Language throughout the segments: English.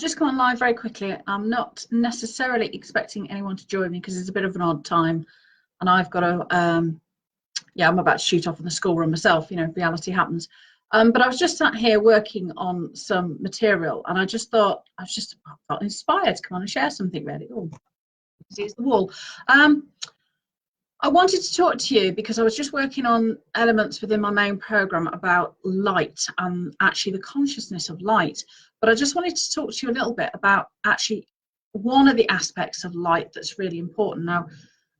just gone live very quickly. I'm not necessarily expecting anyone to join me because it's a bit of an odd time, and I've got to, I'm about to shoot off in the school run myself. You know, reality happens. But I was just sat here working on some material, and I just thought I felt inspired to come on and share something. Really, oh, here's the wall. I wanted to talk to you because I was just working on elements within my main program about light and actually the consciousness of light. But I just wanted to talk to you a little bit about actually one of the aspects of light that's really important. Now,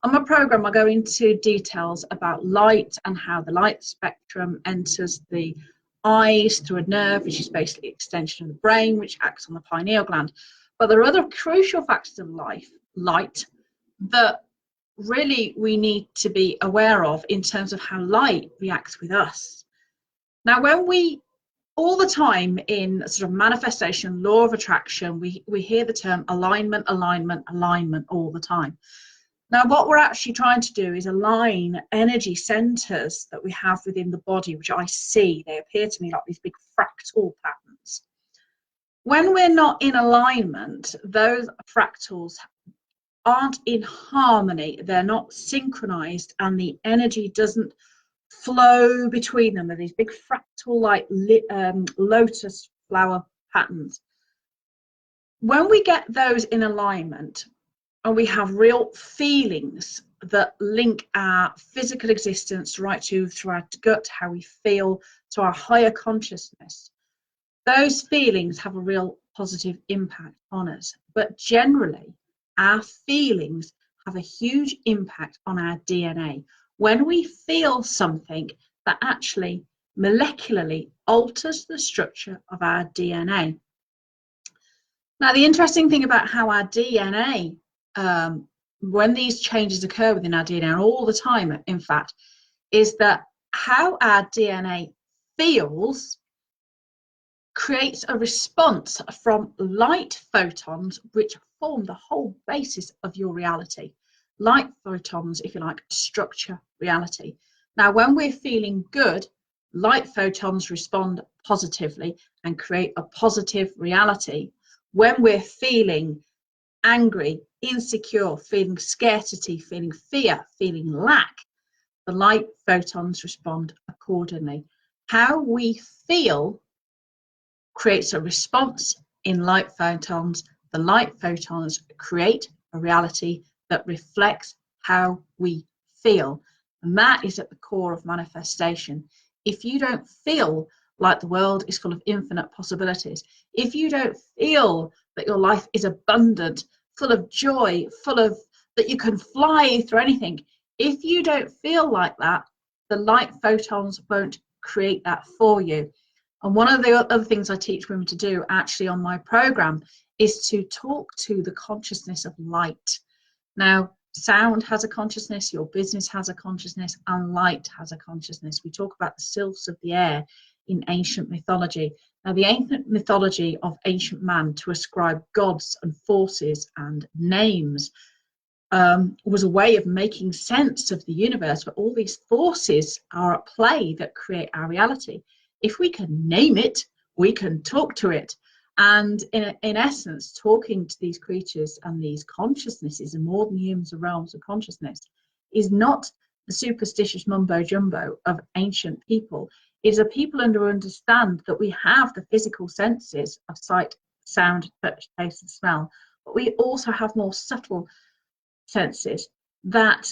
on my program, I go into details about light and how the light spectrum enters the eyes through a nerve, which is basically an extension of the brain, which acts on the pineal gland. But there are other crucial factors of light, that really we need to be aware of in terms of how light reacts with us. Now, when we all the time in sort of manifestation, law of attraction, we hear the term alignment all the time. Now, what we're actually trying to do is align energy centers that we have within the body, which I see, they appear to me like these big fractal patterns. When we're not in alignment, those fractals aren't in harmony, they're not synchronized, and the energy doesn't flow between them. They're these big fractal like lotus flower patterns. When we get those in alignment and we have real feelings that link our physical existence right through our gut, how we feel, to our higher consciousness, those feelings have a real positive impact on us. But generally, our feelings have a huge impact on our DNA. When we feel something that actually molecularly alters the structure of our DNA. Now, the interesting thing about how our DNA, when these changes occur within our DNA, and all the time, in fact, is that how our DNA feels creates a response from light photons, which form the whole basis of your reality. Light photons, if you like, structure reality. Now, when we're feeling good, light photons respond positively and create a positive reality. When we're feeling angry, insecure, feeling scarcity, feeling fear, feeling lack, the light photons respond accordingly. How we feel creates a response in light photons. The light photons create a reality that reflects how we feel. And that is at the core of manifestation. If you don't feel like the world is full of infinite possibilities, if you don't feel that your life is abundant, full of joy, full of that you can fly through anything, if you don't feel like that, the light photons won't create that for you. And one of the other things I teach women to do actually on my program is to talk to the consciousness of light. Now, sound has a consciousness, your business has a consciousness, and light has a consciousness. We talk about the sylphs of the air in ancient mythology. Now, the ancient mythology of ancient man to ascribe gods and forces and names was a way of making sense of the universe, but all these forces are at play that create our reality. If we can name it, we can talk to it. And in essence, talking to these creatures and these consciousnesses and more than humans realms of consciousness is not the superstitious mumbo jumbo of ancient people. It is a people who understand that we have the physical senses of sight, sound, touch, taste, and smell, but we also have more subtle senses that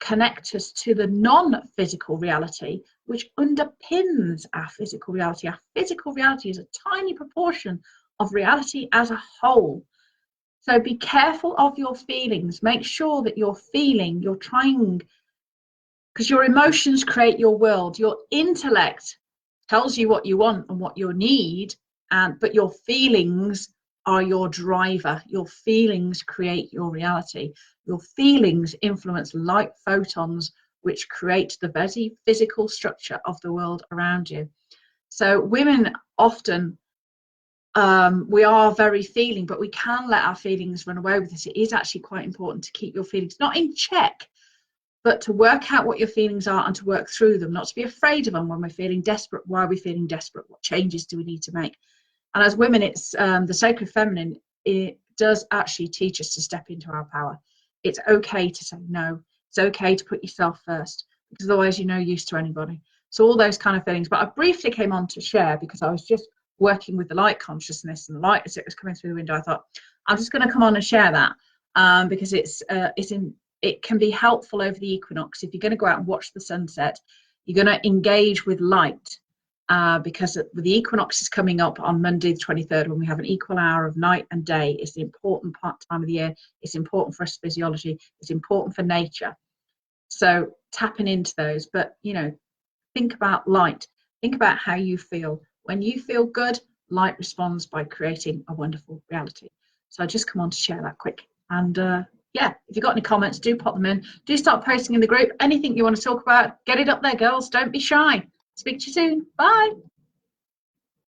connect us to the non-physical reality, which underpins our physical reality. Our physical reality is a tiny proportion of reality as a whole. So be careful of your feelings. Make sure that you're trying, because your emotions create your world. Your intellect tells you what you want and what you need, but your feelings are your driver. Your feelings create your reality. Your feelings influence light photons, which create the very physical structure of the world around you. So women often, we are very feeling, but we can let our feelings run away with us. It is actually quite important to keep your feelings not in check, but to work out what your feelings are and to work through them, not to be afraid of them when we're feeling desperate. Why are we feeling desperate? What changes do we need to make? And as women, it's the sacred feminine. It does actually teach us to step into our power. It's okay to say no. It's okay to put yourself first, because otherwise you're no use to anybody. So all those kind of feelings. But I briefly came on to share because I was just working with the light consciousness and the light as it was coming through the window. I thought I'm just going to come on and share that because it can be helpful over the equinox. If you're going to go out and watch the sunset, you're going to engage with light. Because the equinox is coming up on Monday the 23rd, when we have an equal hour of night and day. It's the important time of the year. It's important for us physiology. It's important for nature. So tapping into those, but think about light. Think about how you feel. When you feel good, light responds by creating a wonderful reality. So I just come on to share that quick. And yeah, if you've got any comments, do pop them in. Do start posting in the group. Anything you want to talk about, get it up there, girls. Don't be shy. Speak to you soon. Bye.